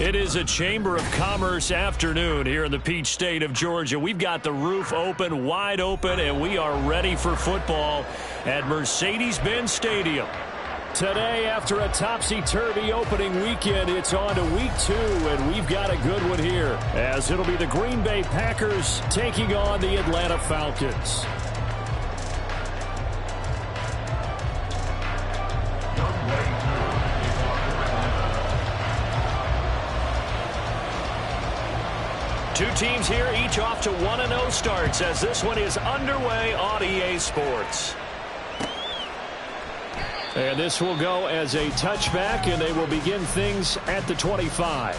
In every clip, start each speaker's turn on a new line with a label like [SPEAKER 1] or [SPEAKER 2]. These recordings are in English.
[SPEAKER 1] It is a Chamber of Commerce afternoon here in the Peach State of Georgia. We've got the roof open, wide open, and we are ready for football at Mercedes-Benz Stadium. Today, after a topsy-turvy opening weekend, it's on to week 2, and we've got a good one here, as it'll be the Green Bay Packers taking on the Atlanta Falcons. Two teams here, each off to 1-0 starts as this one is underway on EA Sports. And this will go as a touchback, and they will begin things at the 25.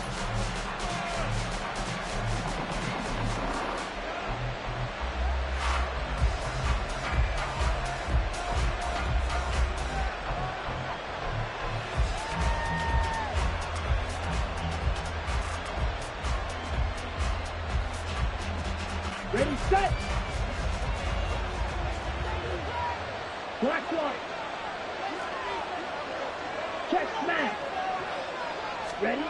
[SPEAKER 2] Ready, set. Black one. Check smash. Ready?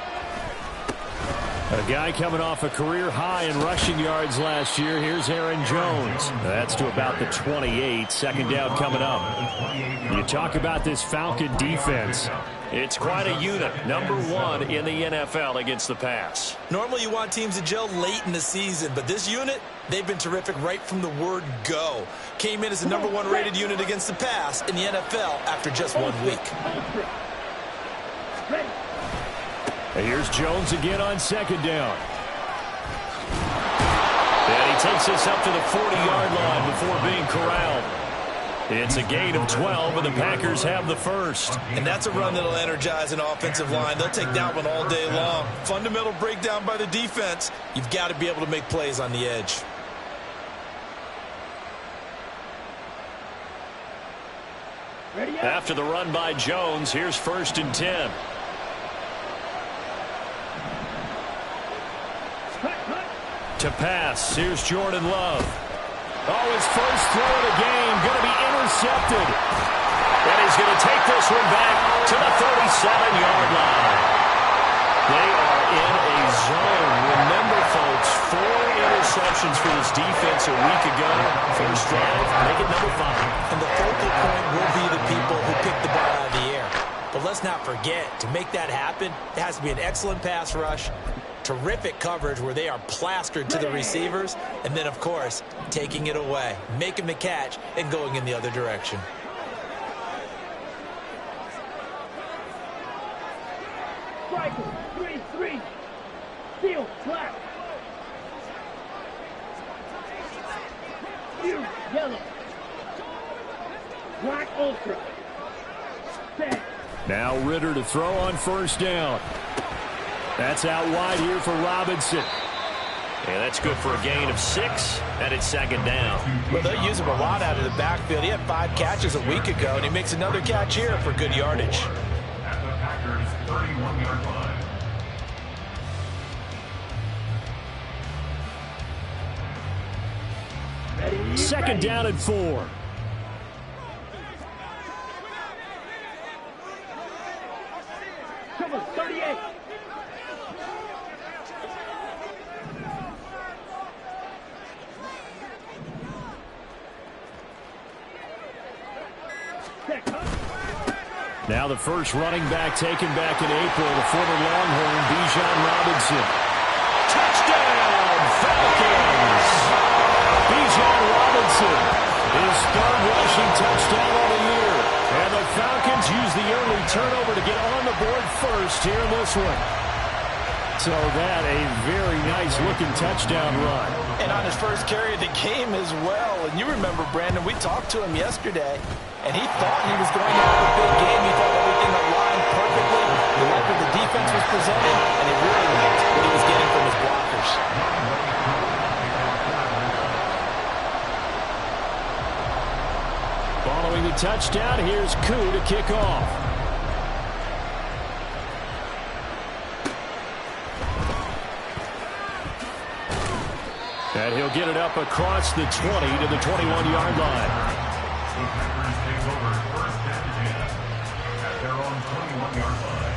[SPEAKER 1] A guy coming off a career high in rushing yards last year. Here's Aaron Jones. That's to about the 28. Second down coming up. You talk about this Falcon defense. It's quite a unit. Number 1 in the NFL against the pass.
[SPEAKER 3] Normally you want teams to gel late in the season, but this unit, they've been terrific right from the word go. Came in as the number 1 rated unit against the pass in the NFL after just 1 week.
[SPEAKER 1] Here's Jones again on second down. And he takes this up to the 40-yard line before being corralled. It's a gain of 12, and the Packers have the first.
[SPEAKER 3] And that's a run that'll energize an offensive line. They'll take that one all day long. Fundamental breakdown by the defense. You've got to be able to make plays on the edge.
[SPEAKER 1] After the run by Jones, here's 1st and 10. To pass, here's Jordan Love. Oh, his first throw of the game going to be intercepted. And he's going to take this one back to the 37-yard line. They are in a zone. Remember, folks, 4 interceptions for this defense a week ago. First drive, make it number 5.
[SPEAKER 3] And the focal point will be the people who pick the ball out of the air. But let's not forget, to make that happen, it has to be an excellent pass rush, terrific coverage where they are plastered to the receivers, and then, of course, taking it away, making the catch, and going in the other direction.
[SPEAKER 2] Striker, 3-3. Steel, black. Blue, yellow. Black, ultra. Set.
[SPEAKER 1] Now Ritter to throw on first down. That's out wide here for Robinson. And that's good for a gain of 6, and it's second down.
[SPEAKER 3] Well, they'll use him a lot out of the backfield. He had 5 catches a week ago, and he makes another catch here for good yardage.
[SPEAKER 4] At the Packers' 31-yard line.
[SPEAKER 1] Second down and 4.
[SPEAKER 2] Come on, 38.
[SPEAKER 1] Now the first running back taken back in April, the former Longhorn, Bijan Robinson. Touchdown, Falcons! Bijan Robinson, his 3rd rushing touchdown of the year. And the Falcons use the early turnover to get on the board first here in this one. So that a very nice-looking touchdown run.
[SPEAKER 3] And on his first carry of the game as well. And you remember, Brandon, we talked to him yesterday, and he thought he was going to have a big game. He thought everything aligned perfectly. He liked what the defense was presenting, and he really liked what he was getting from his blockers.
[SPEAKER 1] Following the touchdown, here's Koo to kick off. And he'll get it up across the 20 to the 21-yard line.
[SPEAKER 4] The Packers take over 1st and 10 at their own 21-yard line.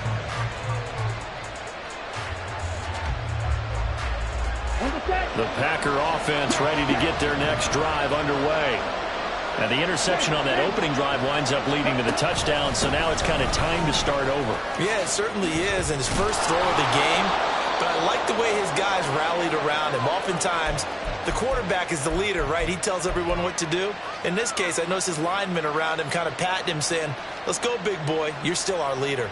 [SPEAKER 1] The Packer offense ready to get their next drive underway. And the interception on that opening drive winds up leading to the touchdown, so now it's kind of time to start over.
[SPEAKER 3] Yeah, it certainly is, and his first throw of the game. But I like the way his guys rallied around him. Oftentimes, the quarterback is the leader, right? He tells everyone what to do. In this case, I noticed his linemen around him kind of patting him, saying, let's go, big boy. You're still our leader.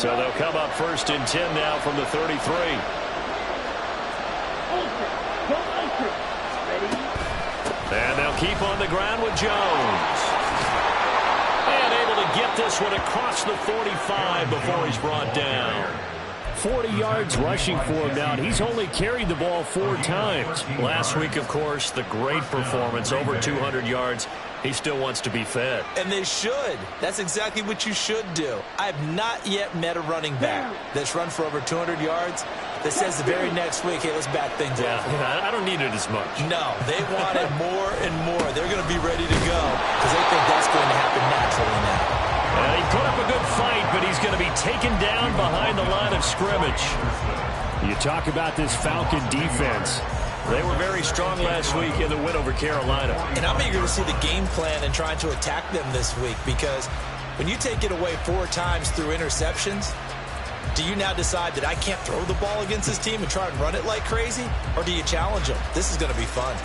[SPEAKER 1] So they'll come up 1st and 10 now from the 33. And they'll keep on the ground with Jones. And able to get this one across the 45 before he's brought down. 40 yards rushing for him now, and he's only carried the ball 4 times. Last week, of course, the great performance, over 200 yards. He still wants to be fed.
[SPEAKER 3] And they should. That's exactly what you should do. I have not yet met a running back that's run for over 200 yards that says the very next week, hey, let's back things up.
[SPEAKER 1] Yeah, I don't need it as much.
[SPEAKER 3] No, they want it more and more. They're going to be ready to go because they think that's going to happen naturally now.
[SPEAKER 1] He put up a good fight, but he's going to be taken down behind the line of scrimmage. You talk about this Falcon defense. They were very strong last week in the win over Carolina.
[SPEAKER 3] And I'm eager to see the game plan and trying to attack them this week because when you take it away 4 times through interceptions, do you now decide that I can't throw the ball against this team and try and run it like crazy? Or do you challenge them? This is going to be fun.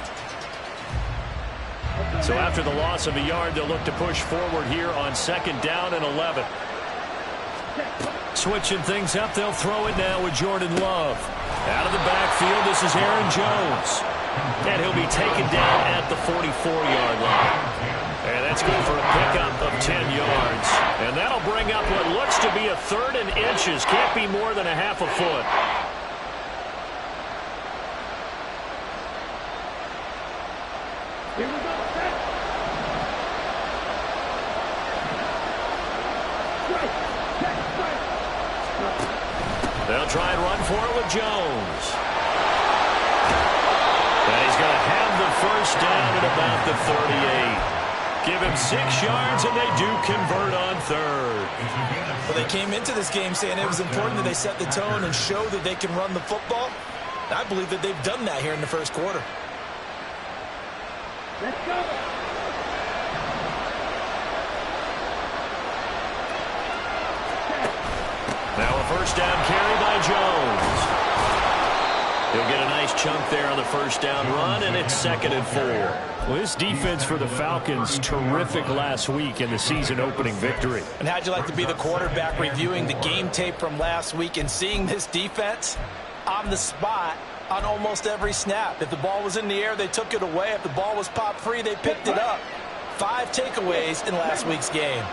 [SPEAKER 1] So after the loss of a yard, they'll look to push forward here on 2nd down and 11. Switching things up, they'll throw it now with Jordan Love. Out of the backfield, this is Aaron Jones. And he'll be taken down at the 44-yard line. And that's good for a pickup of 10 yards. And that'll bring up what looks to be a 3rd and inches. Can't be more than a half a foot.
[SPEAKER 2] Here we go.
[SPEAKER 1] They'll try and run for it with Jones. And he's going to have the 1st down at about the 38. Give him 6 yards, and they do convert on 3rd.
[SPEAKER 3] Well, they came into this game saying it was important that they set the tone and show that they can run the football. I believe that they've done that here in the 1st quarter.
[SPEAKER 2] Let's go.
[SPEAKER 1] Now a 1st down carry by Jones. He'll get a nice chunk there on the 1st down run, and it's 2nd and 4. Well, this defense for the Falcons, terrific last week in the season-opening victory.
[SPEAKER 3] And how'd you like to be the quarterback reviewing the game tape from last week and seeing this defense on the spot on almost every snap? If the ball was in the air, they took it away. If the ball was popped free, they picked it up. 5 takeaways in last week's game.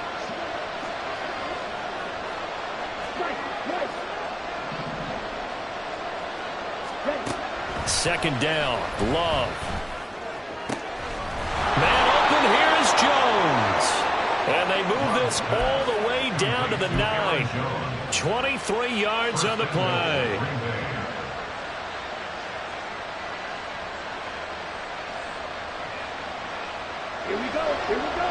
[SPEAKER 1] Second down, Love. Man open, here is Jones. And they move this all the way down to the 9. 23 yards on the play.
[SPEAKER 2] Here we go. Here we go.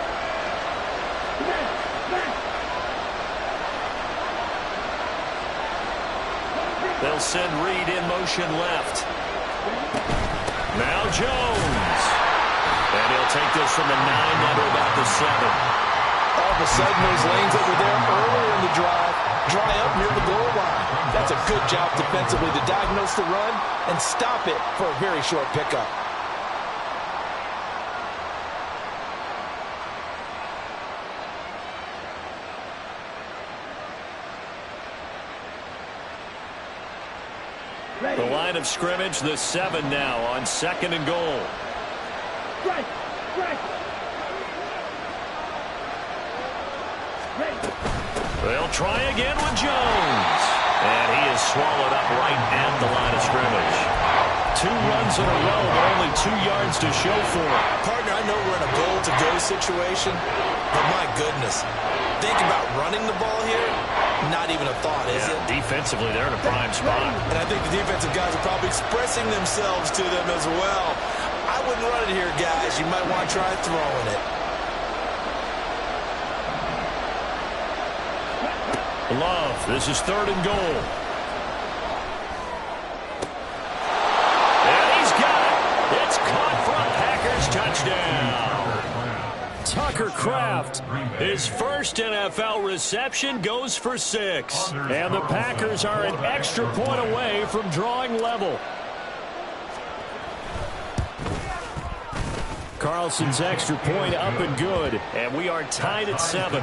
[SPEAKER 1] They'll send Reed in motion left. Now Jones. And he'll take this from the 9 down to about the 7.
[SPEAKER 3] All of a sudden, those lanes that were there earlier in the drive dry up near the goal line. That's a good job defensively to diagnose the run and stop it for a very short pickup.
[SPEAKER 1] The line of scrimmage, the 7 now on 2nd and goal.
[SPEAKER 2] Strike. Strike.
[SPEAKER 1] They'll try again with Jones. And he is swallowed up right at the line of scrimmage. 2 runs in a row, but only 2 yards to show for it.
[SPEAKER 3] Partner, I know we're in a goal-to-go situation, but my goodness, think about running the ball here. Not even a thought, is it?
[SPEAKER 1] Defensively, they're in a prime spot.
[SPEAKER 3] And I think the defensive guys are probably expressing themselves to them as well. I wouldn't run it here, guys. You might want to try throwing it.
[SPEAKER 1] Love, this is 3rd and goal. Kraft. His first NFL reception goes for 6. And the Packers are an extra point away from drawing level. Carlson's extra point up and good. And we are tied at 7.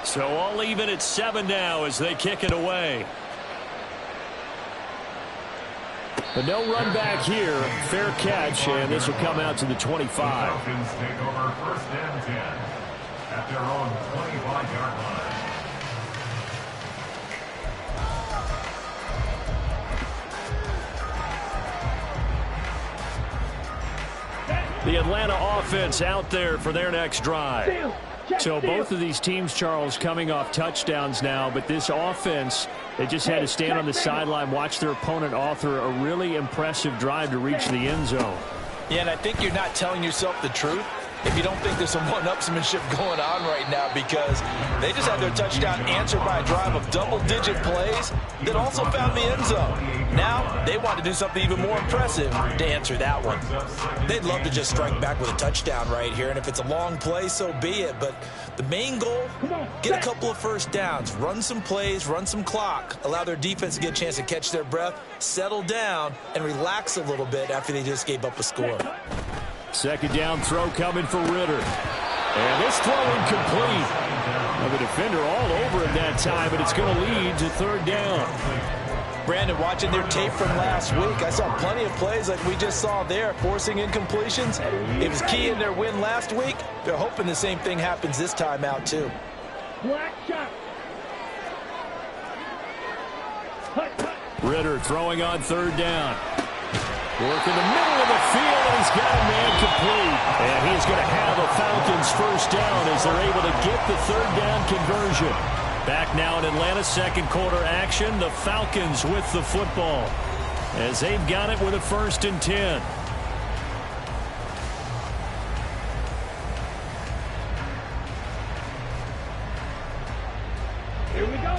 [SPEAKER 1] So all even at 7 now as they kick it away. But no run back here. Fair catch, and this will come out to the 25.
[SPEAKER 4] The Falcons take over first and 10 at their own 25-yard line.
[SPEAKER 1] The Atlanta offense out there for their next drive. So both of these teams, Charles, coming off touchdowns now, but this offense, they just had to stand on the sideline, watch their opponent author a really impressive drive to reach the end zone.
[SPEAKER 3] Yeah, and I think you're not telling yourself the truth if you don't think there's some one-upsmanship going on right now, because they just had their touchdown answered by a drive of double-digit plays that also found the end zone. Now they want to do something even more impressive to answer that one. They'd love to just strike back with a touchdown right here, and if it's a long play, so be it. But the main goal, get a couple of first downs, run some plays, run some clock, allow their defense to get a chance to catch their breath, settle down, and relax a little bit after they just gave up a score.
[SPEAKER 1] Second down throw coming for Ritter. And this throw incomplete. Well, the defender all over him that time, but it's going to lead to third down.
[SPEAKER 3] Brandon, watching their tape from last week, I saw plenty of plays like we just saw there, forcing incompletions. It was key in their win last week. They're hoping the same thing happens this time out, too.
[SPEAKER 2] Black shot.
[SPEAKER 1] Ritter throwing on third down. Work in the middle of the field, and he's got a man complete. And he's going to have a Falcons first down as they're able to get the third down conversion. Back now in Atlanta, second quarter action. The Falcons with the football as they've got it with a 1st and 10.
[SPEAKER 2] Here we go.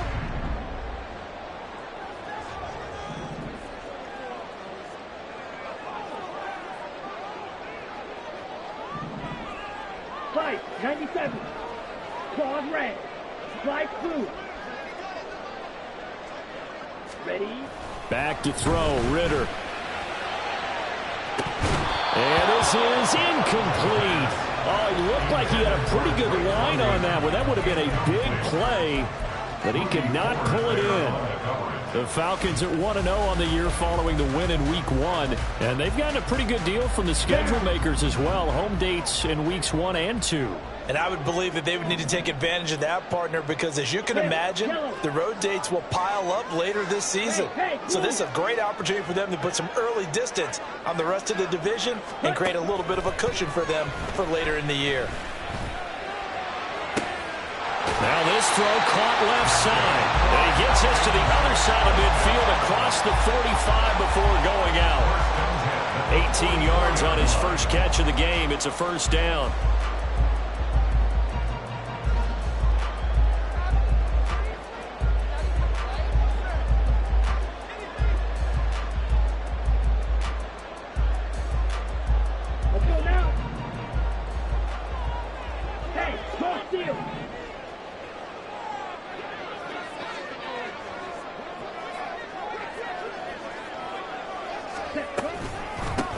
[SPEAKER 2] Fight, 97. Claws red. Slide through. Ready?
[SPEAKER 1] Back to throw, Ritter. And this is incomplete. Oh, he looked like he had a pretty good line on that one. That would have been a big play, but he could not pull it in. The Falcons at 1-0 on the year following the win in Week 1. And they've gotten a pretty good deal from the schedule makers as well. Home dates in Weeks 1 and 2.
[SPEAKER 3] And I would believe that they would need to take advantage of that, partner, because as you can imagine, the road dates will pile up later this season. So this is a great opportunity for them to put some early distance on the rest of the division and create a little bit of a cushion for them for later in the year.
[SPEAKER 1] Now this throw caught left side. And he gets us to the other side of midfield across the 45 before going out. 18 yards on his first catch of the game. It's a first down.
[SPEAKER 2] Let's go now. Hey, cross steal.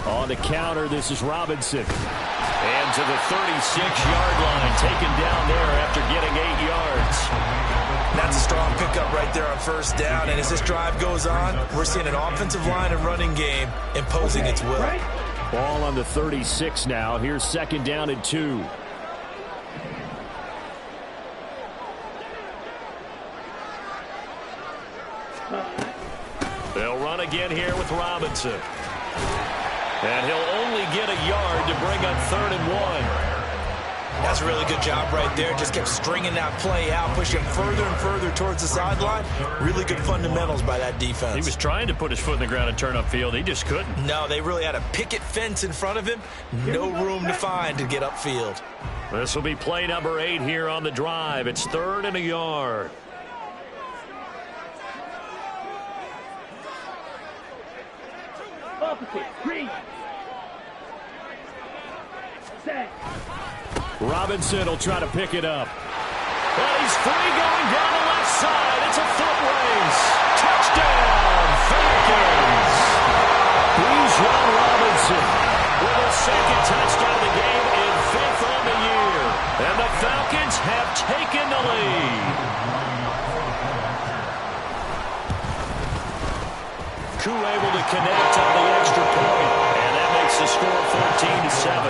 [SPEAKER 1] On the counter, this is Robinson. And to the 36-yard line, taken down there after getting 8 yards.
[SPEAKER 3] That's a strong pickup right there on first down. And as this drive goes on, we're seeing an offensive line and running game imposing its will.
[SPEAKER 1] Ball on the 36 now. Here's second down and 2. They'll run again here with Robinson. And he'll only get a yard to bring up 3rd and 1.
[SPEAKER 3] That's a really good job right there. Just kept stringing that play out, pushing further and further towards the sideline. Really good fundamentals by that defense.
[SPEAKER 1] He was trying to put his foot in the ground and turn upfield. He just couldn't.
[SPEAKER 3] No, they really had a picket fence in front of him. No room to find to get upfield.
[SPEAKER 1] This will be play number 8 here on the drive. It's 3rd and a yard.
[SPEAKER 2] Opposite. Green. Set.
[SPEAKER 1] Robinson will try to pick it up. And he's free going down the left side. It's a foot race. Touchdown, Falcons. Bijan Robinson with a second touchdown of the game and 5th on the year. And the Falcons have taken the lead. Koo able to connect on the extra point. And that makes the score 14-7.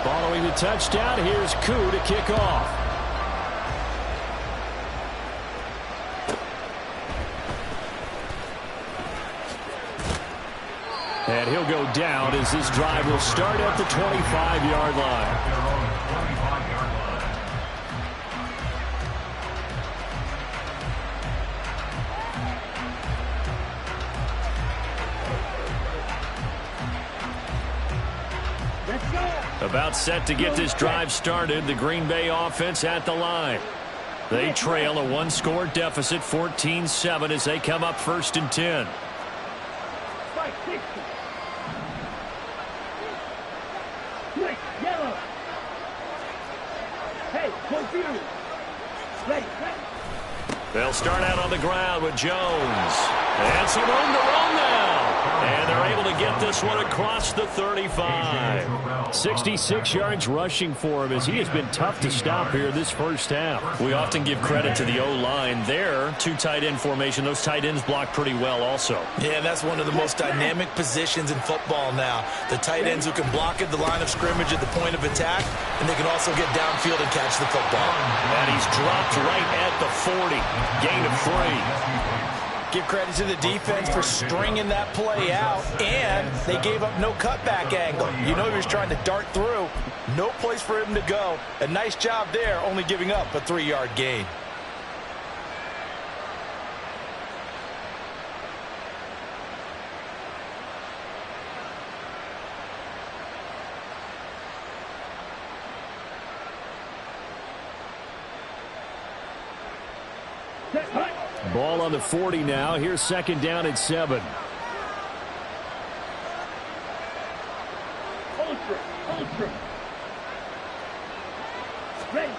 [SPEAKER 1] Following the touchdown, here's Koo to kick off. And he'll go down as this drive will start at the 25-yard line. About set to get this drive started. The Green Bay offense at the line. They trail a 1-score deficit, 14-7, as they come up 1st and 10.
[SPEAKER 2] Spike 60. Quick, yellow. Hey, confused. Ready, ready.
[SPEAKER 1] They'll start out on the ground with Jones. And some room to run now. And they're able to get this one across the 35. 66 yards rushing for him as he has been tough to stop here this first half. We often give credit to the O-line there. 2 tight end formation. Those tight ends block pretty well also.
[SPEAKER 3] Yeah, that's one of the most dynamic positions in football now. The tight ends who can block at the line of scrimmage at the point of attack, and they can also get downfield and catch the football.
[SPEAKER 1] And he's dropped right at the 40. Gain of 3.
[SPEAKER 3] Give credit to the defense for stringing that play out, and they gave up no cutback angle. You know he was trying to dart through. No place for him to go. A nice job there, only giving up a 3-yard gain.
[SPEAKER 1] Ball on the 40 now. Here's 2nd down at 7.
[SPEAKER 2] Ultra. Ready.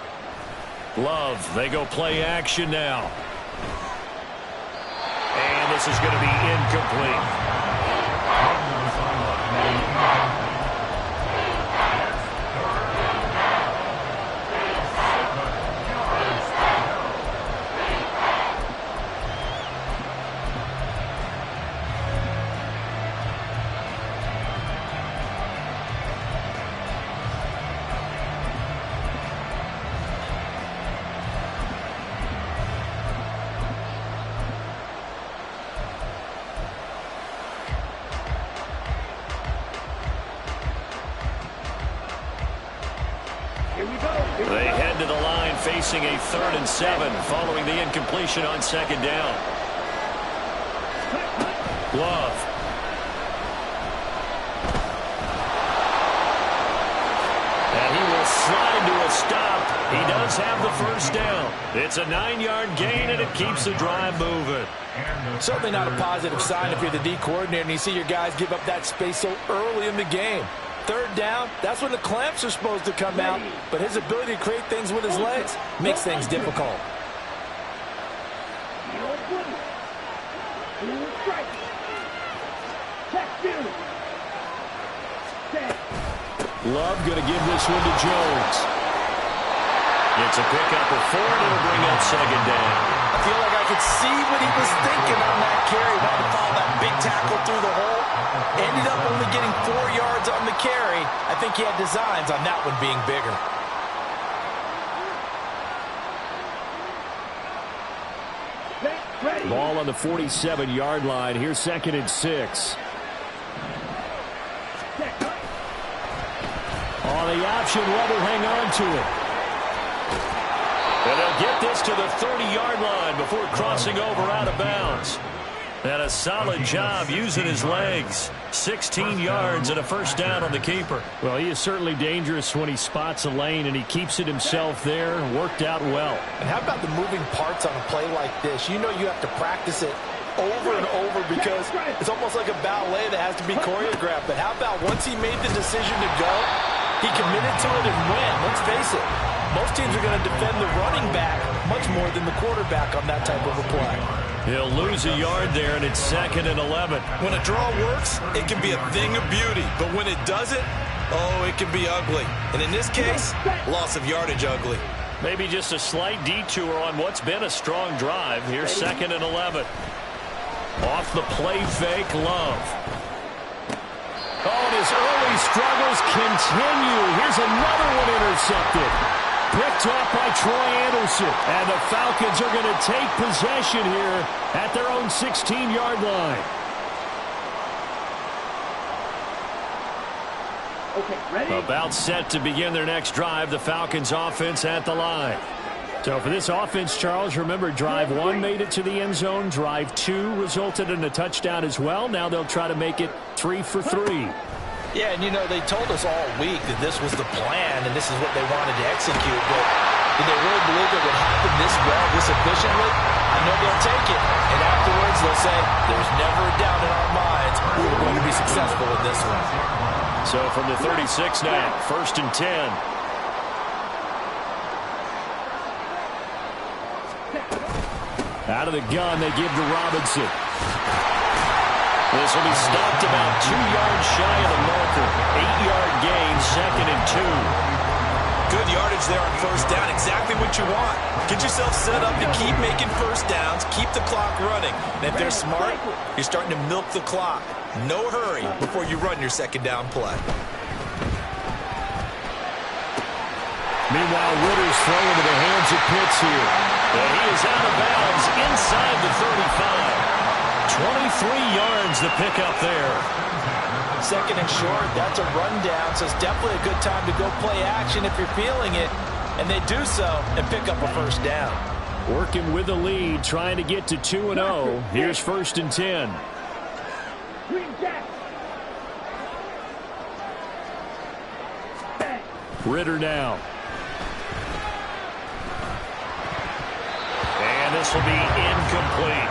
[SPEAKER 1] Love, they go play action now. And this is going to be incomplete. They head to the line facing a 3rd and 7 following the incompletion on 2nd down. Love. And he will slide to a stop. He does have the 1st down. It's a 9-yard gain, and it keeps the drive moving.
[SPEAKER 3] Certainly not a positive sign if you're the D coordinator and you see your guys give up that space so early in the game. 3rd down, that's when the clamps are supposed to come out, but his ability to create things with his legs makes things difficult.
[SPEAKER 1] Love going to give this one to Jones. It's a pickup of 4, and it'll bring up 2nd down.
[SPEAKER 3] I feel like I could see what he was thinking on that carry. Wanted to follow that big tackle through the hole. Ended up only getting 4 yards on the carry. I think he had designs on that one being bigger.
[SPEAKER 1] Ball on the 47-yard line. Here's 2nd and 6. On the option, Love will hang on to it. And they'll get this to the 30-yard line before crossing over out of bounds. And a solid job using his legs. 16 yards and a first down on the keeper. Well, he is certainly dangerous when he spots a lane, and he keeps it himself there. Worked out well.
[SPEAKER 3] And how about the moving parts on a play like this? You know you have to practice it over and over because it's almost like a ballet that has to be choreographed. But how about once he made the decision to go, he committed to it and win. Let's face it, most teams are going to defend the running back much more than the quarterback on that type of a play.
[SPEAKER 1] He'll lose a yard there, and it's 2nd and 11.
[SPEAKER 3] When a draw works, it can be a thing of beauty. But when it doesn't, oh, it can be ugly. And in this case, loss of yardage ugly.
[SPEAKER 1] Maybe just a slight detour on what's been a strong drive. Here's 2nd and 11. Off the play fake, Love. Oh, and his early struggles continue. Here's another one intercepted. Picked off by Troy Anderson. And the Falcons are going to take possession here at their own 16-yard line.
[SPEAKER 2] Okay, ready?
[SPEAKER 1] About set to begin their next drive. The Falcons offense at the line. So for this offense, Charles, remember, drive 1 made it to the end zone. Drive 2 resulted in a touchdown as well. Now they'll try to make it 3 for 3.
[SPEAKER 3] Yeah, and you know, they told us all week that this was the plan and this is what they wanted to execute. But did they really believe it would happen this well, this efficiently? I know they'll take it. And afterwards, they'll say, there's never a doubt in our minds we were going to be successful in this one.
[SPEAKER 1] So from the 36 now, 1st and 10. Out of the gun, they give to Robinson. This will be stopped about 2 yards shy of the marker. 8-yard gain, 2nd and 2.
[SPEAKER 3] Good yardage there on first down. Exactly what you want. Get yourself set up to keep making first downs. Keep the clock running. And if they're smart, you're starting to milk the clock. No hurry before you run your 2nd down play.
[SPEAKER 1] Meanwhile, Ritter's throwing to the hands of Pitts here. And he is out of bounds inside the 35. 23 yards the pickup there.
[SPEAKER 3] 2nd and short, that's a rundown, so it's definitely a good time to go play action if you're feeling it. And they do so and pick up a first down.
[SPEAKER 1] Working with the lead, trying to get to 2-0. Here's 1st and 10. Ritter now. And this will be incomplete.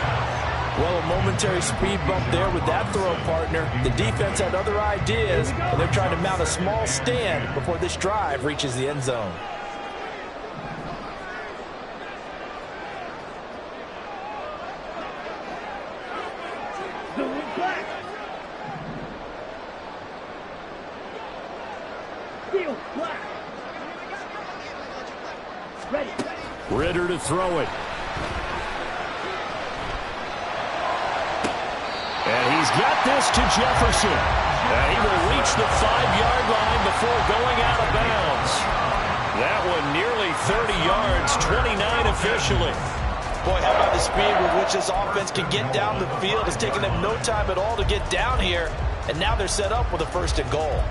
[SPEAKER 3] Well, a momentary speed bump there with that throw, partner. The defense had other ideas, and they're trying to mount a small stand before this drive reaches the end zone.
[SPEAKER 1] Ritter to throw it. And he's got this to Jefferson. And he will reach the 5-yard line before going out of bounds. That one nearly 30 yards, 29 officially.
[SPEAKER 3] Boy, how about the speed with which this offense can get down the field? It's taken them no time at all to get down here. And now they're set up with a 1st and goal.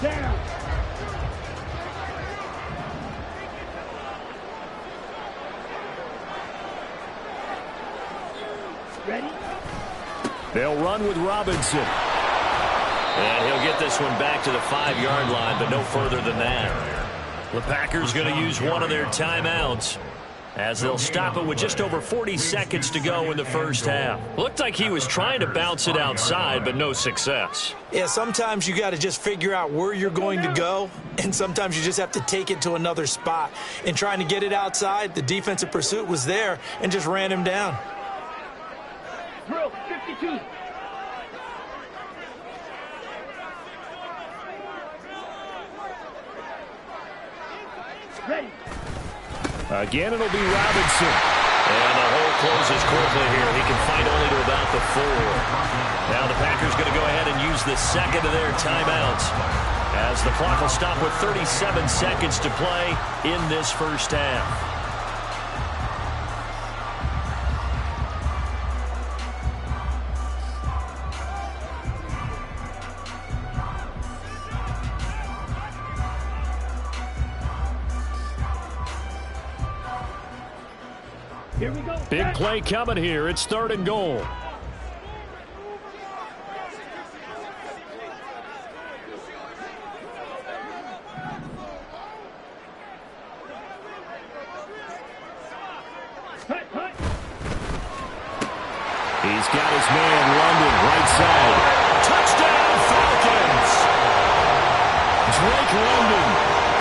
[SPEAKER 2] Down. Ready?
[SPEAKER 1] They'll run with Robinson. And he'll get this one back to the 5-yard line, but no further than that. The Packers going to use one of their timeouts as they'll stop it with just over 40 seconds to go in the first half. Looked like he was trying to bounce it outside, but no success.
[SPEAKER 3] Yeah, sometimes you got to just figure out where you're going to go, and sometimes you just have to take it to another spot. In trying to get it outside, the defensive pursuit was there and just ran him down.
[SPEAKER 2] Drill 52. Ready.
[SPEAKER 1] Again, it'll be Robinson. And the hole closes quickly here. He can fight only to about the 4. Now the Packers going to go ahead and use the 2nd of their timeouts as the clock will stop with 37 seconds to play in this first half.
[SPEAKER 2] Here we go.
[SPEAKER 1] Big play coming here. It's 3rd and goal. He's got his man, London, right side. Touchdown, Falcons! Drake London,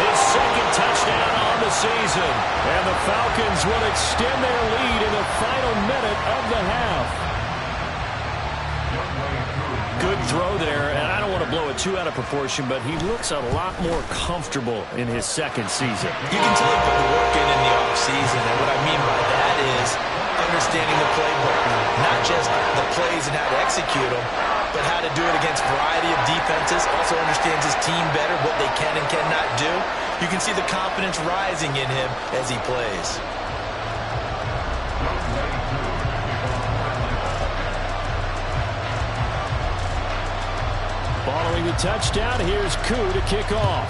[SPEAKER 1] his 2nd touchdown on the season. And the Falcons will extend their lead in the final minute of the half. Good throw there, and I don't want to blow it too out of proportion, but he looks a lot more comfortable in his 2nd season.
[SPEAKER 3] You can tell he put the work in the offseason, and what I mean by that is understanding the playbook, not just the plays and how to execute them, but how to do it against a variety of defenses. Also understands his team better, what they can and cannot do. You can see the confidence rising in him as he plays.
[SPEAKER 1] Following the touchdown, here's Koo to kick off.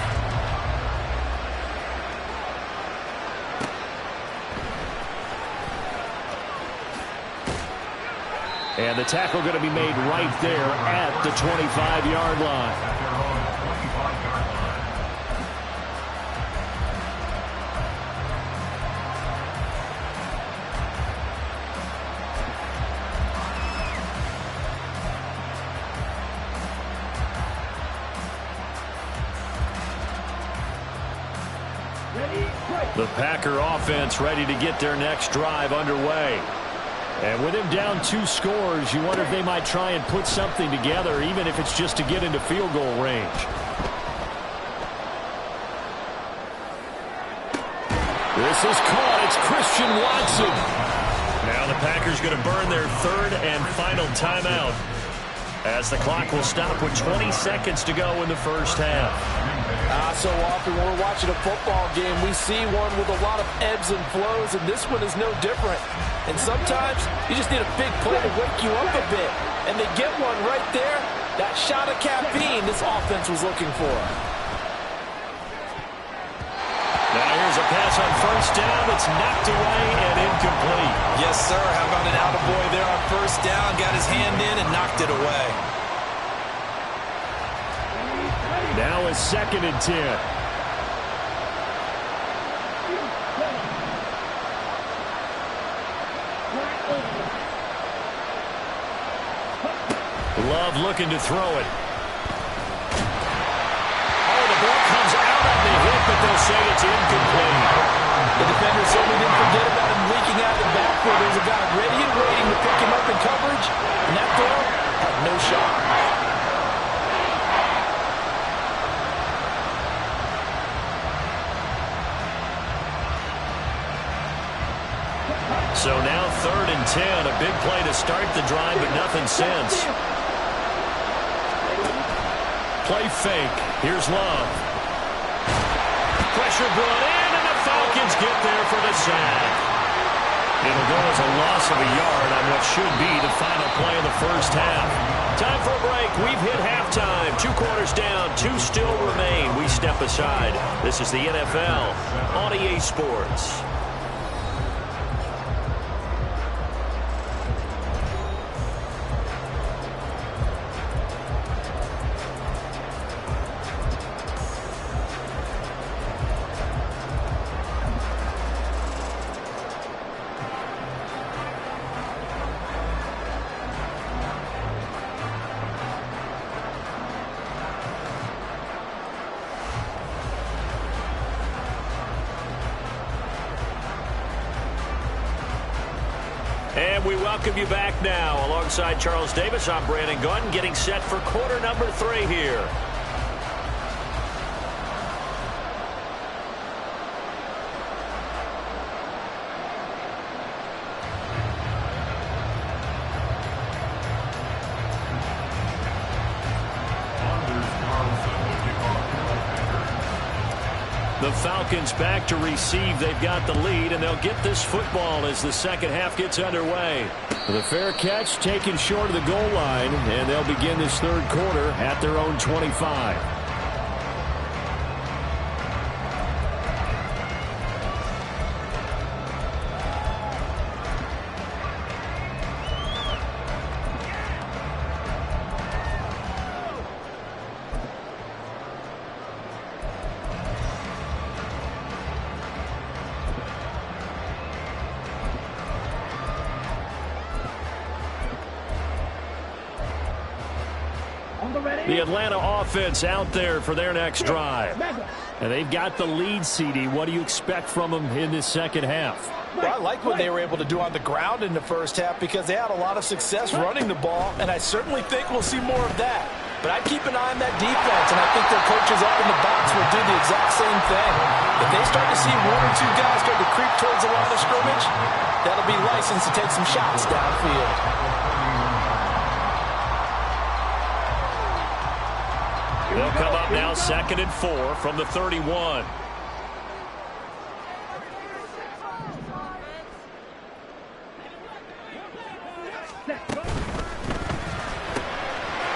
[SPEAKER 1] And the tackle going to be made right there at the 25-yard line. The Packer offense ready to get their next drive underway. And with him down 2 scores, you wonder if they might try and put something together, even if it's just to get into field goal range. This is caught. It's Christian Watson. Now the Packers going to burn their 3rd and final timeout, as the clock will stop with 20 seconds to go in the first half.
[SPEAKER 5] So often when we're watching a football game, we see one with a lot of ebbs and flows, and this one is no different. And sometimes you just need a big play to wake you up a bit. And they get one right there. That shot of caffeine this offense was looking for.
[SPEAKER 1] Now here's a pass on 1st down. It's knocked away and incomplete.
[SPEAKER 3] Yes, sir. How about an attaboy there on 1st down? Got his hand in and knocked it away.
[SPEAKER 1] Now is 2nd and 10. Love looking to throw it. Oh, the ball comes out on the hit, but they'll say it's incomplete.
[SPEAKER 5] The defender certainly didn't forget about him leaking out of the backfield. There's a guy ready and waiting to pick him up in coverage, and that throw had no shot.
[SPEAKER 1] So now 3rd and 10, a big play to start the drive, but nothing since. Play fake. Here's Love. Pressure brought in, and the Falcons get there for the sack. It'll go as a loss of a yard on what should be the final play of the first half. Time for a break. We've hit halftime. 2 quarters down, 2 still remain. We step aside. This is the NFL on EA Sports. And we welcome you back now. Alongside Charles Davis, I'm Brandon Gunn, getting set for quarter number 3 here. The Falcons back to receive. They've got the lead, and they'll get this football as the second half gets underway. The fair catch taken short of the goal line, and they'll begin this 3rd quarter at their own 25. The Atlanta offense out there for their next drive. And they've got the lead, CD. What do you expect from them in this second half?
[SPEAKER 5] Well, I like what they were able to do on the ground in the first half because they had a lot of success running the ball, and I certainly think we'll see more of that. But I'd keep an eye on that defense, and I think their coaches up in the box will do the exact same thing. If they start to see one or two guys start to creep towards the line of scrimmage, that'll be license to take some shots downfield.
[SPEAKER 1] They'll come up now 2nd and 4 from the 31.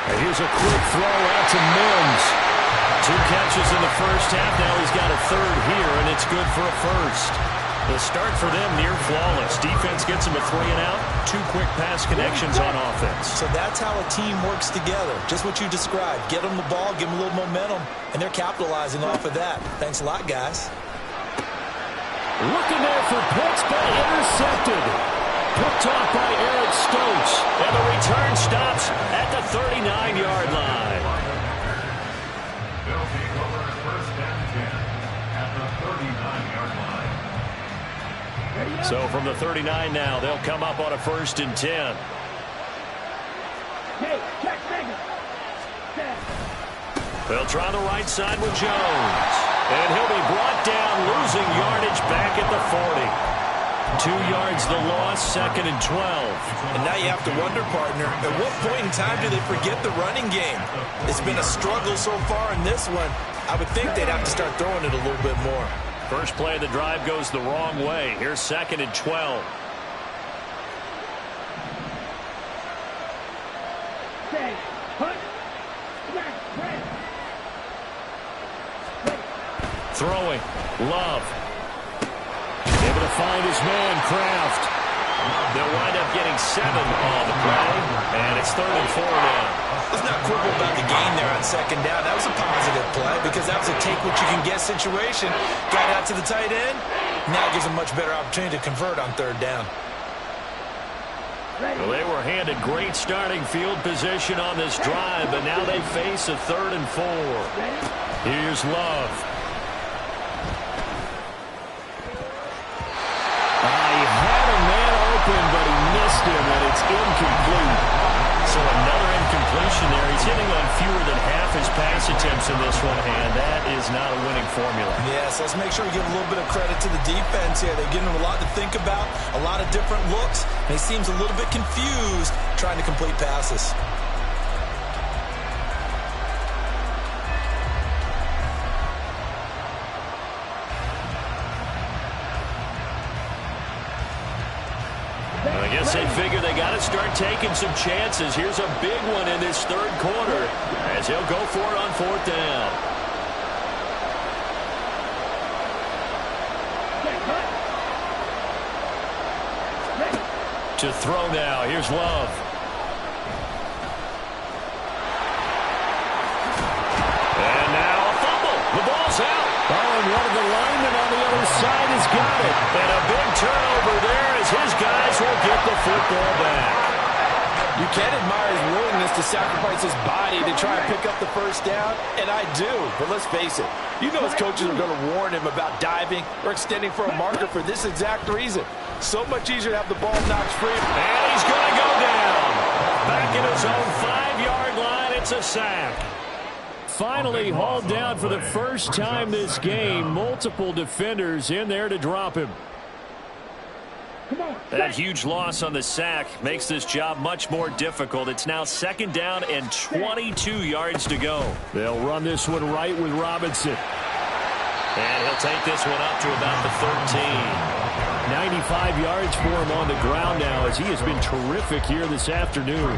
[SPEAKER 1] And here's a quick throw out to Mims. 2 catches in the first half. Now he's got a third here, and it's good for a first. The start for them near flawless. Defense gets them a 3 and out. 2 quick pass connections on offense.
[SPEAKER 3] So that's how a team works together. Just what you described. Get them the ball, give them a little momentum, and they're capitalizing off of that. Thanks a lot, guys.
[SPEAKER 1] Looking there for picks, but intercepted. Picked off by Eric Stokes. And the return stops at the 39-yard line.
[SPEAKER 4] They'll take over 1st and 10 at the 39-yard line.
[SPEAKER 1] So from the 39 now, they'll come up on a 1st and 10. They'll try the right side with Jones. And he'll be brought down, losing yardage back at the 40. 2 yards the loss, 2nd and 12.
[SPEAKER 3] And now you have to wonder, partner, at what point in time do they forget the running game? It's been a struggle so far in this one. I would think they'd have to start throwing it a little bit more.
[SPEAKER 1] First play of the drive goes the wrong way. Here's 2nd and 12. Throwing. Love. Able to find his man, Kraft. They'll wind up getting 7 on the play. And it's 3rd and 4 now.
[SPEAKER 3] Let's not quibble about the gain there on 2nd down. That was a positive play because that was a take-what-you-can-get situation. Got out to the tight end. Now it gives them a much better opportunity to convert on 3rd down.
[SPEAKER 1] Well, they were handed great starting field position on this drive, but now they face a 3rd and 4. Here's Love. He had a man open, but he missed him, and it's incomplete. So another incompletion there. He's hitting on fewer than half his pass attempts in this one, and that is not a winning formula.
[SPEAKER 3] Yes, let's make sure we give a little bit of credit to the defense here. They're giving him a lot to think about, a lot of different looks, and he seems a little bit confused trying to complete passes.
[SPEAKER 1] I guess they figure they got to start taking some chances. Here's a big one in this 3rd quarter as he'll go for it on 4th down. To throw now. Here's Love. And now a fumble. The ball's out. Oh, and one of the linemen on the other side has got it. And a big turnover there as his guys will get the football back.
[SPEAKER 5] You can admire his willingness to sacrifice his body to try and pick up the 1st down, and I do. But let's face it, you know his coaches are going to warn him about diving or extending for a marker for this exact reason. So much easier to have the ball knocked free.
[SPEAKER 1] And he's going to go down. Back at his own 5-yard line, it's a sack. Finally hauled down for the first time this game. Multiple defenders in there to drop him. That huge loss on the sack makes this job much more difficult. It's now 2nd down and 22 yards to go. They'll run this one right with Robinson. And he'll take this one up to about the 13. 95 yards for him on the ground now as he has been terrific here this afternoon.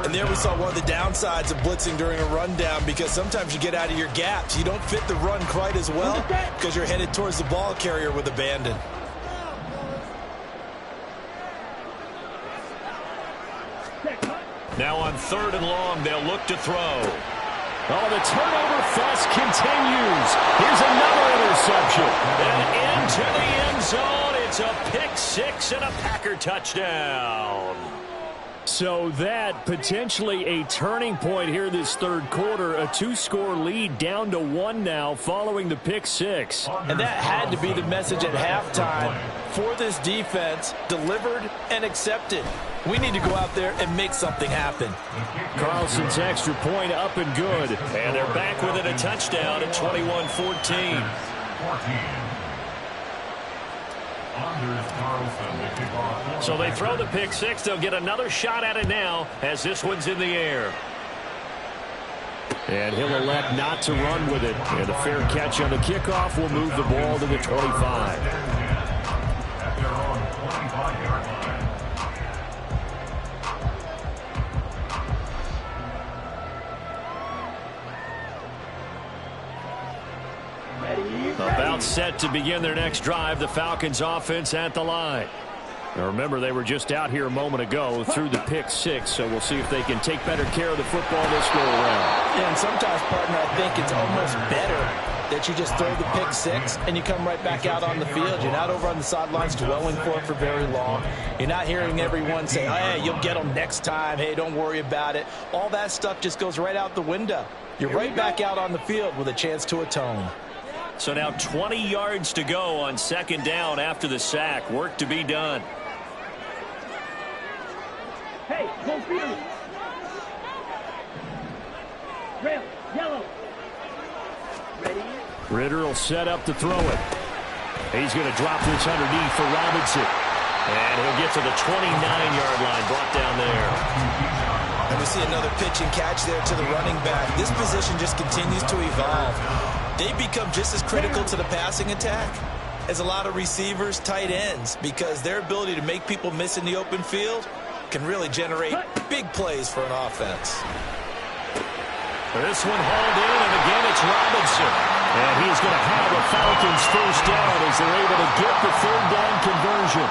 [SPEAKER 3] And there we saw one of the downsides of blitzing during a rundown because sometimes you get out of your gaps. You don't fit the run quite as well because you're headed towards the ball carrier with abandon.
[SPEAKER 1] Now on 3rd and long, they'll look to throw. Oh, the turnover fest continues. Here's another interception. And into the end zone. It's a pick 6 and a Packer touchdown. So that potentially a turning point here this third quarter. A 2-score lead down to 1 now following the pick six.
[SPEAKER 5] And that had to be the message at halftime for this defense, delivered and accepted. We need to go out there and make something happen.
[SPEAKER 1] Carlson's extra point up and good. And they're back with it, a touchdown at 21-14. So they throw the pick six. They'll get another shot at it now as this one's in the air. And he'll elect not to run with it. And a fair catch on the kickoff will move the ball to the 25.
[SPEAKER 4] At their own 25-yard line.
[SPEAKER 1] About set to begin their next drive, the Falcons offense at the line. Now remember, they were just out here a moment ago through the pick six, so we'll see if they can take better care of the football this go around.
[SPEAKER 5] Yeah, and sometimes, partner, I think it's almost better that you just throw the pick six and you come right back out on the field. You're not over on the sidelines dwelling for it for very long. You're not hearing everyone say, hey, you'll get them next time. Hey, don't worry about it. All that stuff just goes right out the window. You're right back out on the field with a chance to atone.
[SPEAKER 1] So now 20 yards to go on second down after the sack. Work to be done.
[SPEAKER 2] Hey, go field. Red, yellow. Ready?
[SPEAKER 1] Ritter will set up to throw it. He's going to drop this underneath for Robinson. And he'll get to the 29-yard line, brought down there.
[SPEAKER 3] And we see another pitch and catch there to the running back. This position just continues to evolve. They become just as critical to the passing attack as a lot of receivers, tight ends, because their ability to make people miss in the open field can really generate big plays for an offense.
[SPEAKER 1] This one hauled in, and again it's Robinson. And he's going to have a Falcons first down as they're able to get the third down conversion.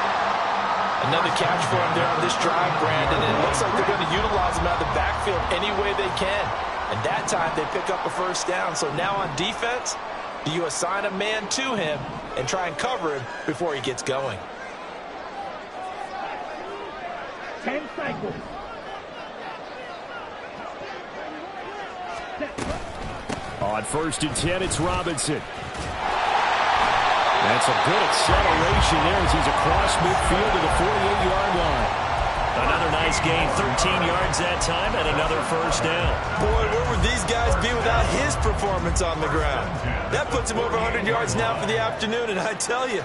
[SPEAKER 5] Another catch for him there on this drive, Brandon, and it looks like they're going to utilize him out of the backfield any way they can. And that time they pick up a first down. So now on defense, do you assign a man to him and try and cover him before he gets going?
[SPEAKER 2] 10 cycles.
[SPEAKER 1] On first and 10, it's Robinson. That's a good acceleration there as he's across midfield to the 48-yard line. Another nice gain, 13 yards that time, and another first down.
[SPEAKER 3] Boy, where would these guys be without his performance on the ground? That puts him over 100 yards now for the afternoon, and I tell you,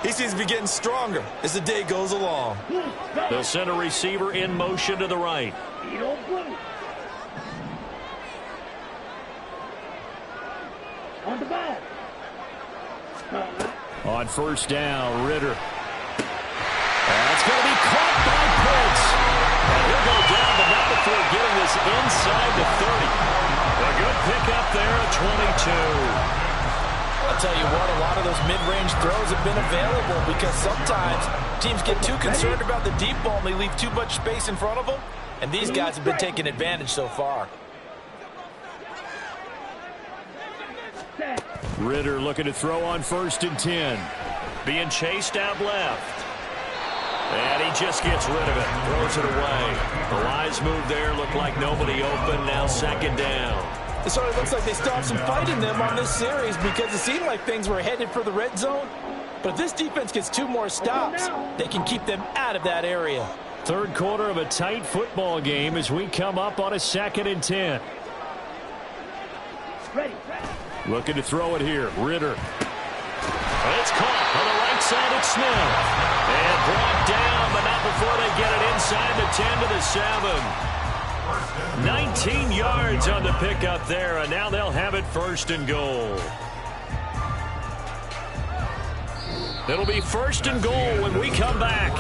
[SPEAKER 3] he seems to be getting stronger as the day goes along.
[SPEAKER 1] They'll send a receiver in motion to the right.
[SPEAKER 2] On the ball.
[SPEAKER 1] On first down, Ritter. That's going to be caught by Pitts. And he'll go down, but not before getting this inside the 30. A good pickup there at 22.
[SPEAKER 5] I'll tell you what, a lot of those mid-range throws have been available because sometimes teams get too concerned about the deep ball and they leave too much space in front of them. And these guys have been taking advantage so far.
[SPEAKER 1] Ritter looking to throw on first and 10. Being chased out left. And he just gets rid of it. Throws it away. The wise move there. Looked like nobody open. Now second down.
[SPEAKER 5] It sort of looks like they still have some fight in them on this series because it seemed like things were headed for the red zone. But if this defense gets 2 more stops, they can keep them out of that area.
[SPEAKER 1] Third quarter of a tight football game as we come up on a second and 10.
[SPEAKER 2] Ready.
[SPEAKER 1] Looking to throw it here. Ritter. It's caught on the right side at Smith. And brought down, but not before they get it inside the 10 to the 7. 19 yards on the pickup there, and now they'll have it first and goal. It'll be first and goal when we come back.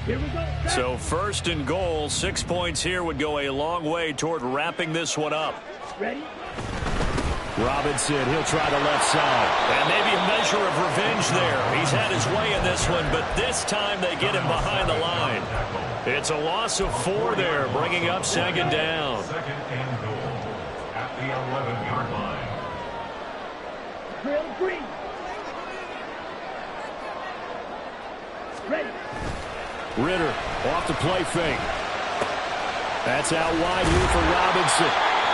[SPEAKER 2] Here we go.
[SPEAKER 1] So first and goal, 6 points here would go a long way toward wrapping this one up.
[SPEAKER 2] Ready?
[SPEAKER 1] Robinson, he'll try the left side.
[SPEAKER 6] And maybe a measure of revenge there. He's had his way in this one, but this time they get him behind the line.
[SPEAKER 1] It's a loss of 4 there, bringing up second down.
[SPEAKER 4] Second and goal at the 11-yard line.
[SPEAKER 2] Drill green. Ready.
[SPEAKER 1] Ritter off the play fake. That's out wide here for Robinson.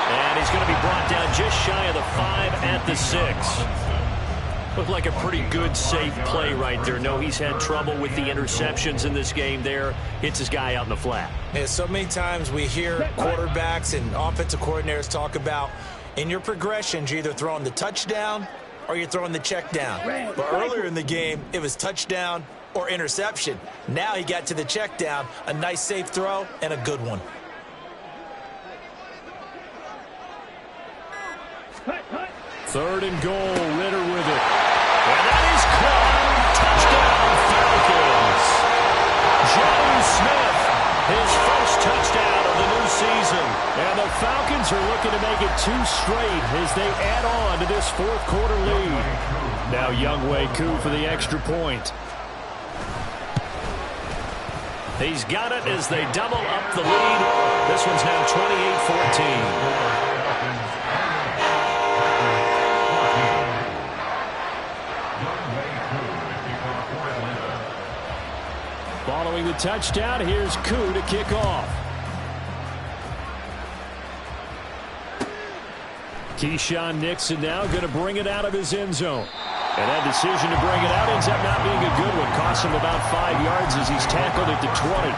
[SPEAKER 6] And he's going to be brought down just shy of the 5 at the 6.
[SPEAKER 1] Looked like a pretty good, safe play right there. No, he's had trouble with the interceptions in this game there. Hits his guy out in the flat.
[SPEAKER 3] Yeah, so many times we hear quarterbacks and offensive coordinators talk about in your progressions, you're either throwing the touchdown or you're throwing the check down. But earlier in the game, it was touchdown or interception. Now he got to the check down, a nice safe throw, and a good one.
[SPEAKER 1] Third and goal, Ritter with it. And that is caught. Touchdown, Falcons. James Smith, his first touchdown of the new season. And the Falcons are looking to make it 2 straight as they add on to this fourth quarter lead. Now Younghoe Koo for the extra point.
[SPEAKER 6] He's got it as they double up the lead. This one's now 28-14.
[SPEAKER 1] Following the touchdown, here's Koo to kick off. Keyshawn Nixon now going to bring it out of his end zone. And that decision to bring it out ends up not being a good one. Costs him about 5 yards as he's tackled at the 20.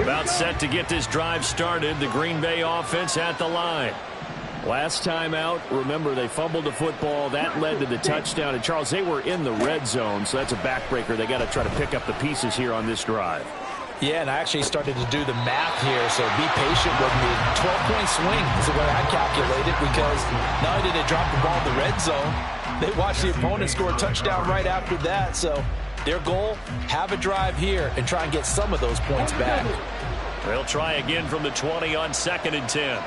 [SPEAKER 1] About set to get this drive started. The Green Bay offense at the line. Last time out, remember, they fumbled the football. That led to the touchdown. And, Charles, they were in the red zone, so that's a backbreaker. They got to try to pick up the pieces here on this drive.
[SPEAKER 5] Yeah, and I actually started to do the math here, so be patient with me. 12-point swing is the way I calculated, because not only did they drop the ball in the red zone, they watched the opponent score a touchdown right after that. So their goal, have a drive here and try and get some of those points back.
[SPEAKER 6] They'll try again from the 20 on 2nd and 10.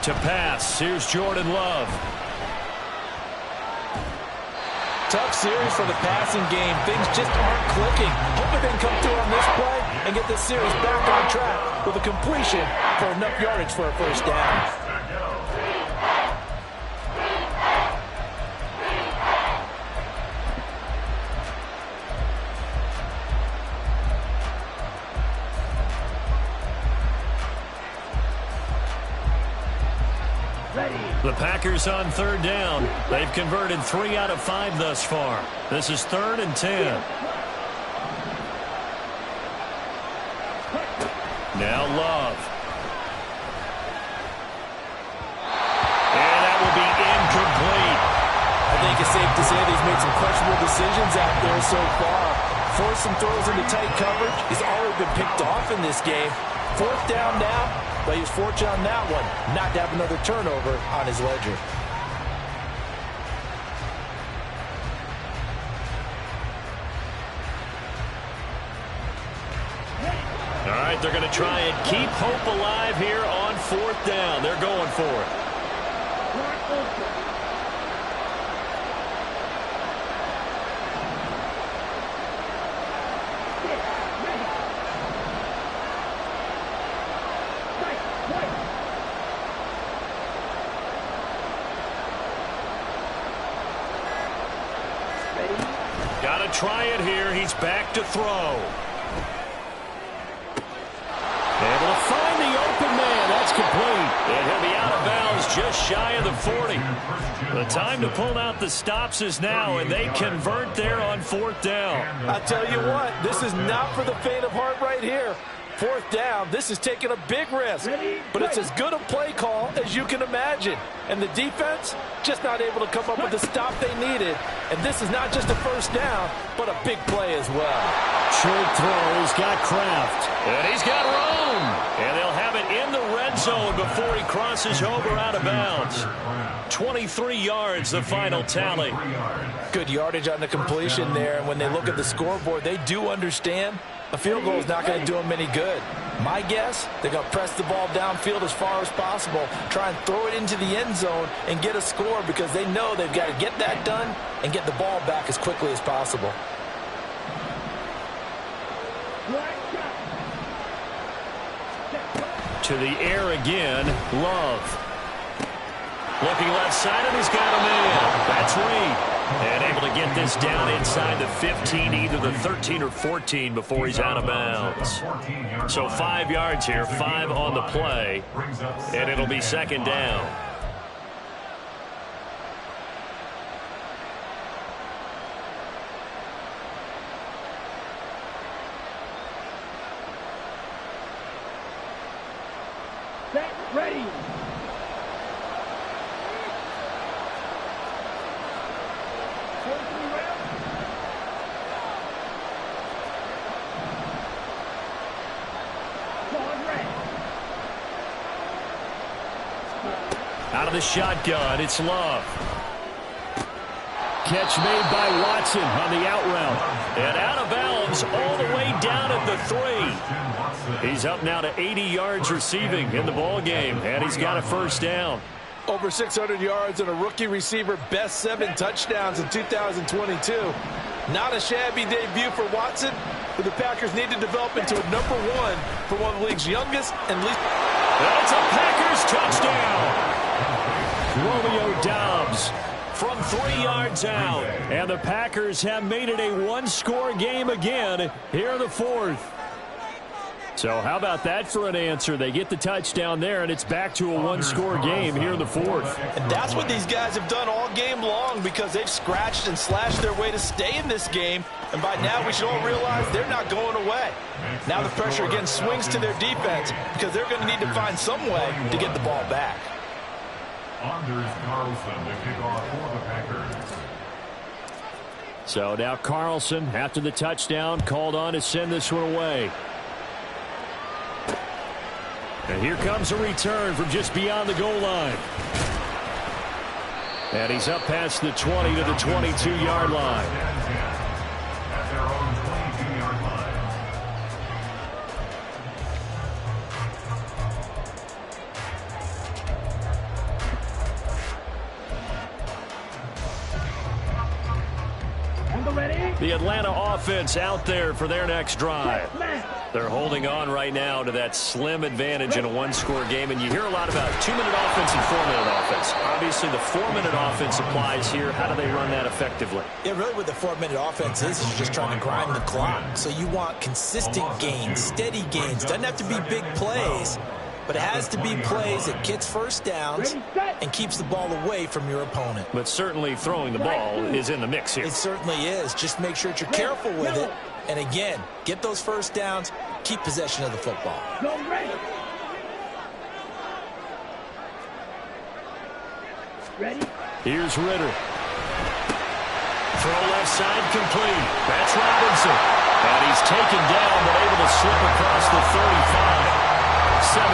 [SPEAKER 6] To pass, here's Jordan Love.
[SPEAKER 5] Tough series for the passing game. Things just aren't clicking. Hoping they can come through on this play and get this series back on track with a completion for enough yardage for a first down.
[SPEAKER 6] The Packers on 3rd down. They've converted 3 out of 5 thus far. This is 3rd and 10. Now Love. And that will be incomplete.
[SPEAKER 5] I think it's safe to say that he's made some questionable decisions out there so far. Forced some throws into tight coverage. He's already been picked off in this game. 4th down now, but he was fortunate on that one not to have another turnover on his ledger.
[SPEAKER 6] All right, they're going to try and keep hope alive here on 4th down. They're going for it. Got to try it here. He's back to throw. Able to find the open man. That's complete. And he'll be out of bounds just shy of the 40. The time to pull out the stops is now, and they convert there on 4th down.
[SPEAKER 5] I tell you what, this is not for the faint of heart right here. 4th down, this is taking a big risk, but it's as good a play call as you can imagine. And the defense just not able to come up with the stop they needed. And this is not just a first down, but a big play as well.
[SPEAKER 1] Short throw. He's got Kraft.
[SPEAKER 6] And he's got room. And they'll have it in the red zone before he crosses over out of bounds. 23 yards, the final tally.
[SPEAKER 5] Good yardage on the completion there. And when they look at the scoreboard, they do understand a field goal is not going to do them any good. My guess, they're going to press the ball downfield as far as possible, try and throw it into the end zone and get a score because they know they've got to get that done and get the ball back as quickly as possible.
[SPEAKER 6] To the air again, Love. Looking left side, and he's got him in. That's Reed. And able to get this down inside the 15, either the 13 or 14 before he's out of bounds. So 5 yards here, 5 on the play, and it'll be second down.
[SPEAKER 2] Set, ready.
[SPEAKER 6] Out of the shotgun, it's Love. Catch made by Watson on the out route. And out of bounds all the way down at the 3. He's up now to 80 yards receiving in the ball game, and he's got a first down.
[SPEAKER 5] Over 600 yards and a rookie receiver, best 7 touchdowns in 2022. Not a shabby debut for Watson, who the Packers need to develop into a number 1 for one of the league's youngest and least.
[SPEAKER 6] That's a Packers touchdown. Romeo Doubs from 3 yards out. And the Packers have made it a one-score game again here in the 4th. So how about that for an answer? They get the touchdown there, and it's back to a one-score game here in the 4th.
[SPEAKER 5] And that's what these guys have done all game long because they've scratched and slashed their way to stay in this game. And by now, we should all realize they're not going away. Now the pressure again swings to their defense because they're going to need to find some way to get the ball back.
[SPEAKER 4] Anders Carlson to kick off for the Packers.
[SPEAKER 6] So now Carlson, after the touchdown, called on to send this one away. And here comes a return from just beyond the goal line. And he's up past the 20 to the 22-yard line.
[SPEAKER 4] At their own 22-yard line.
[SPEAKER 6] The Atlanta offense out there for their next drive. They're holding on right now to that slim advantage in a one-score game. And you hear a lot about 2-minute offense and 4-minute offense. Obviously, the 4-minute offense applies here. How do they run that effectively?
[SPEAKER 3] Yeah, really what the 4-minute offense is you're just trying to grind the clock. So you want consistent gains, steady gains. Doesn't have to be big plays, but it has to be plays that gets first downs and keeps the ball away from your opponent.
[SPEAKER 6] But certainly throwing the ball is in the mix here.
[SPEAKER 3] It certainly is. Just make sure that you're careful with it. And again, get those first downs, keep possession of the football.
[SPEAKER 2] Go ready. Ready?
[SPEAKER 6] Here's Ritter. Throw left side complete. That's Robinson. And he's taken down but able to slip across the 35. 17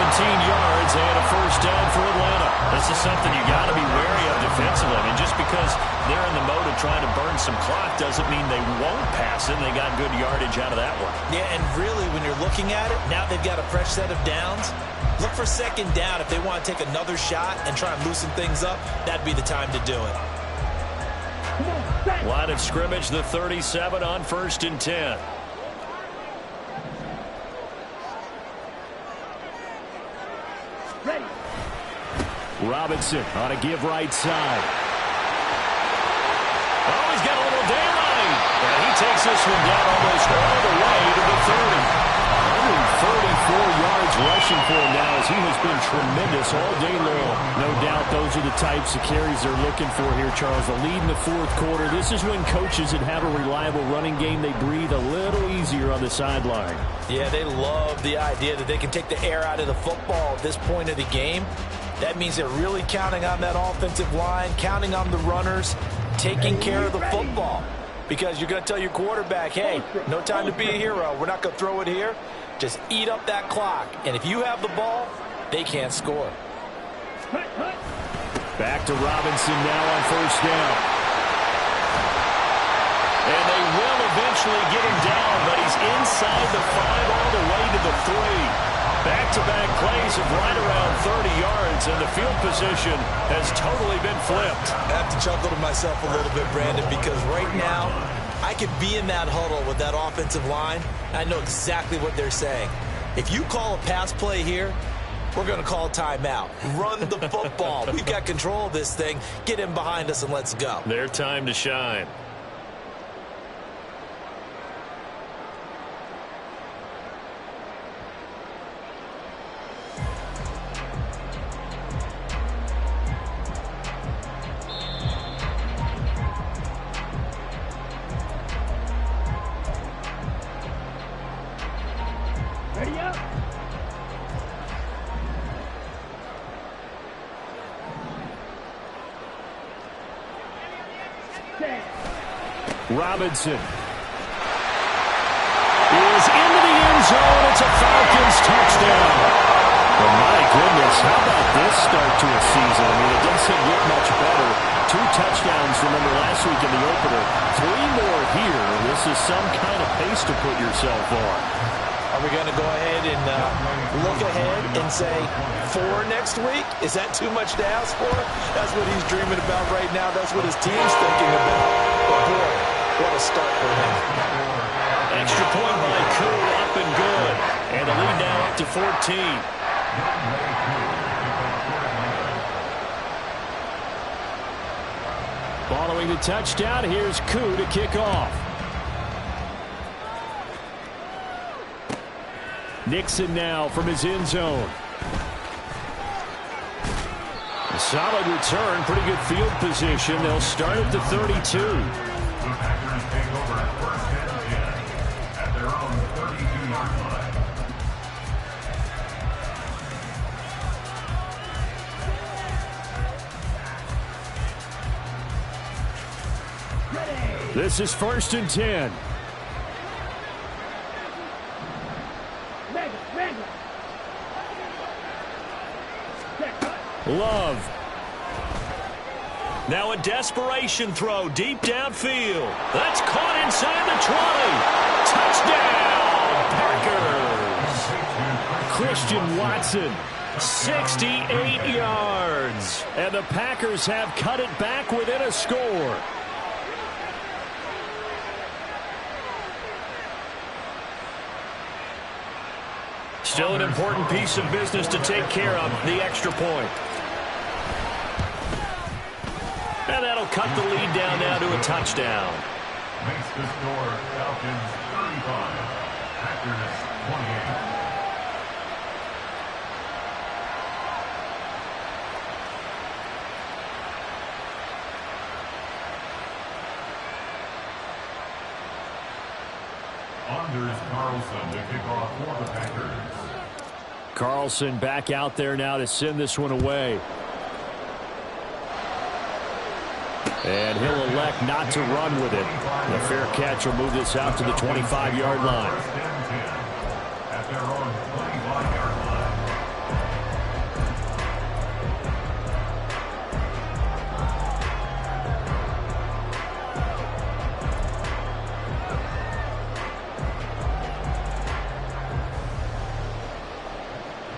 [SPEAKER 6] yards and a first down for Atlanta. This is something you got to be wary of defensively. I mean, just because they're in the mode of trying to burn some clock doesn't mean they won't pass it. They got good yardage out of that one.
[SPEAKER 3] Yeah, and really, when you're looking at it, now they've got a fresh set of downs. Look for second down if they want to take another shot and try and loosen things up. That'd be the time to do it.
[SPEAKER 6] Line of scrimmage, the 37 on 1st and 10.
[SPEAKER 2] Ready.
[SPEAKER 6] Robinson on a give right side. Oh, he's got a little daylight. And he takes this one down almost all the way to the 30. 134 yards rushing for him now as he has been tremendous all day long. No doubt those are the types of carries they're looking for here, Charles. The lead in the 4th quarter. This is when coaches that have a reliable running game, they breathe a little easier on the sideline.
[SPEAKER 5] Yeah, they love the idea that they can take the air out of the football at this point of the game. That means they're really counting on that offensive line, counting on the runners, taking care of the football. Because you're going to tell your quarterback, hey, no time to be a hero. We're not going to throw it here.
[SPEAKER 3] Just eat up that clock. And if you have the ball, they can't score.
[SPEAKER 1] Back to Robinson now on first down.
[SPEAKER 6] And they will eventually get him down, but he's inside the 5 all the way to the 3. Back-to-back plays of right around 30 yards, and the field position has totally been flipped.
[SPEAKER 3] I have to chuckle to myself a little bit, Brandon, because right now I could be in that huddle with that offensive line. I know exactly what they're saying. If you call a pass play here, we're going to call a timeout. Run the football. We've got control of this thing. Get in behind us and let's go.
[SPEAKER 6] Their time to shine.
[SPEAKER 2] Ready up. Set.
[SPEAKER 1] Robinson is into the end zone. It's a Falcons touchdown. Well, my goodness, how about this start to a season? I mean, it doesn't get much better. 2 touchdowns, remember, last week in the opener. 3 more here. This is some kind of pace to put yourself on.
[SPEAKER 3] Are we going to go ahead and look ahead and say 4 next week? Is that too much to ask for? That's what he's dreaming about right now. That's what his team's thinking about. But boy, what a start for him.
[SPEAKER 6] Extra point by Koo, up and good. And the lead now up to 14.
[SPEAKER 1] Following the touchdown, here's Koo to kick off. Nixon now from his end zone. A solid return, pretty good field position. They'll start at the 32.
[SPEAKER 4] The Packers take over first and 10 at their own 32-yard line.
[SPEAKER 1] This is first and 10. Love.
[SPEAKER 6] Now a desperation throw deep downfield. That's caught inside the 20. Touchdown, Packers.
[SPEAKER 1] Christian Watson.
[SPEAKER 6] 68 yards.
[SPEAKER 1] And the Packers have cut it back within a score.
[SPEAKER 6] Still an important piece of business to take care of, the extra point. And that'll cut the lead down now to a touchdown.
[SPEAKER 4] Makes the score Falcons 35, Packers 28. Anders Carlson to kick off for the Packers.
[SPEAKER 1] Carlson back out there now to send this one away. And he'll elect not to run with it. The fair catch will move this out to the 25-yard line.
[SPEAKER 4] First and 10 at their own 25-yard line.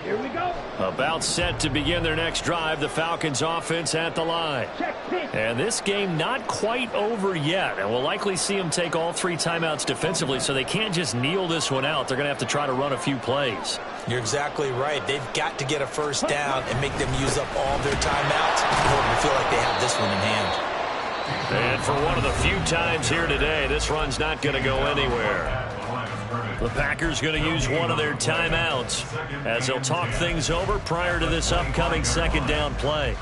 [SPEAKER 2] Here we go.
[SPEAKER 1] About set to begin their next drive, the Falcons offense at the line.
[SPEAKER 2] Check pitch.
[SPEAKER 1] And this game not quite over yet. And we'll likely see them take all 3 timeouts defensively, so they can't just kneel this one out. They're going to have to try to run a few plays.
[SPEAKER 3] You're exactly right. They've got to get a first down and make them use up all their timeouts in order to feel like they have this one in hand.
[SPEAKER 6] And for one of the few times here today, this run's not going to go anywhere. The Packers going to use one of their timeouts as they'll talk things over prior to this upcoming second down play.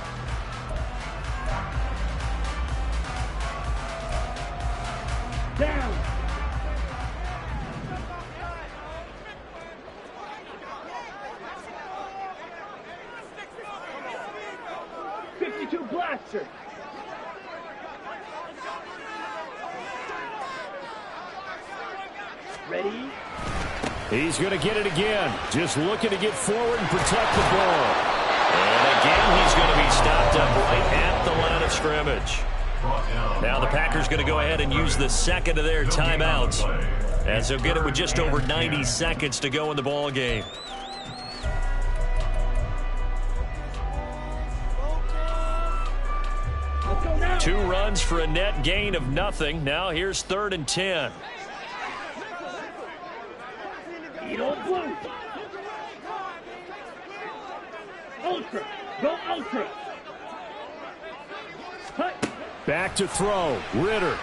[SPEAKER 2] Down. Blaster. Ready?
[SPEAKER 1] He's going to get it again. Just looking to get forward and protect the ball. And again, he's going to be stopped up right at the line of scrimmage. Now the Packers going to go ahead and use the second of their timeouts, as they'll get it with just over 90 seconds to go in the ball game. Two runs for a net gain of nothing. Now here's 3rd and 10.
[SPEAKER 2] Ultra. Go ultra.
[SPEAKER 1] Back to throw. Ritter.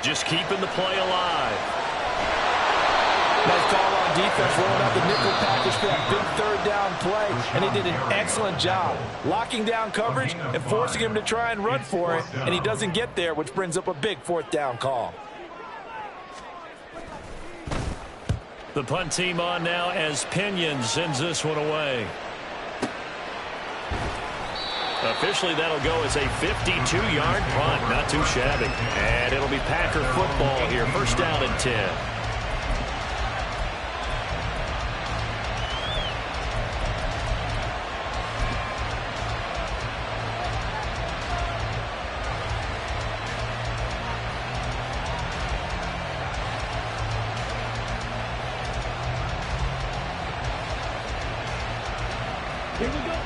[SPEAKER 1] Just keeping the play alive.
[SPEAKER 5] Nice call on defense, rolling out the nickel package for that big 3rd down play, and he did an excellent job locking down coverage and forcing him to try and run for it, and he doesn't get there, which brings up a big 4th down call.
[SPEAKER 6] The punt team on now as Pinion sends this one away. Officially, that'll go as a 52-yard punt. Not too shabby. And it'll be Packer football here. 1st down and 10.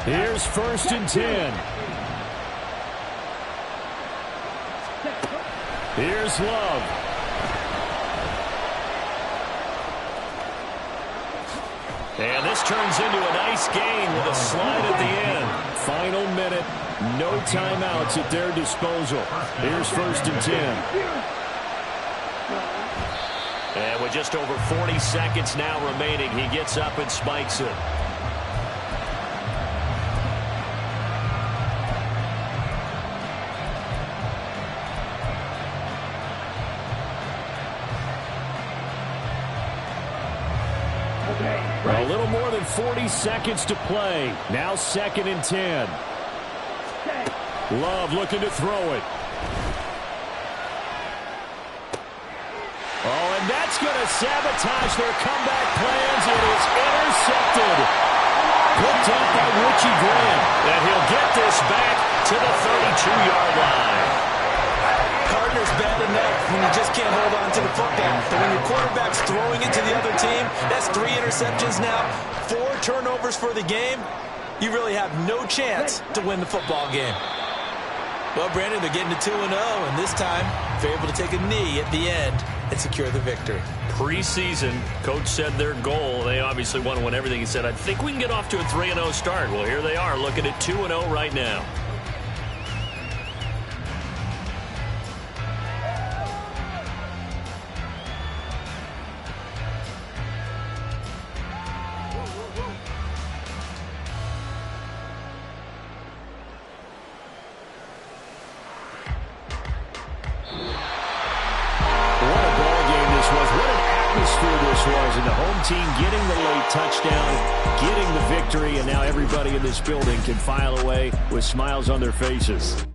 [SPEAKER 1] Here's 1st and 10. Here's Love.
[SPEAKER 6] And this turns into a nice gain with a slide at the end.
[SPEAKER 1] Final minute. No timeouts at their disposal. Here's 1st and 10.
[SPEAKER 6] And with just over 40 seconds now remaining, he gets up and spikes it.
[SPEAKER 1] A little more than 40 seconds to play. Now 2nd and 10. Love looking to throw it. Oh, and that's going to sabotage their comeback plans. It is intercepted. Picked up by Richie Graham.
[SPEAKER 6] And he'll get this back to the 32-yard line.
[SPEAKER 3] Partner's bad enough when you just can't hold on to the football. But when your quarterback's throwing it to the other team, that's 3 interceptions now, 4 turnovers for the game. You really have no chance to win the football game. Well, Brandon, they're getting to 2-0, and this time they're able to take a knee at the end and secure the victory.
[SPEAKER 6] Preseason, Coach said their goal, they obviously want to win everything. He said, I think we can get off to a 3-0 start. Well, here they are looking at 2-0 right now.
[SPEAKER 1] And the home team getting the late touchdown, getting the victory, and now everybody in this building can file away with smiles on their faces.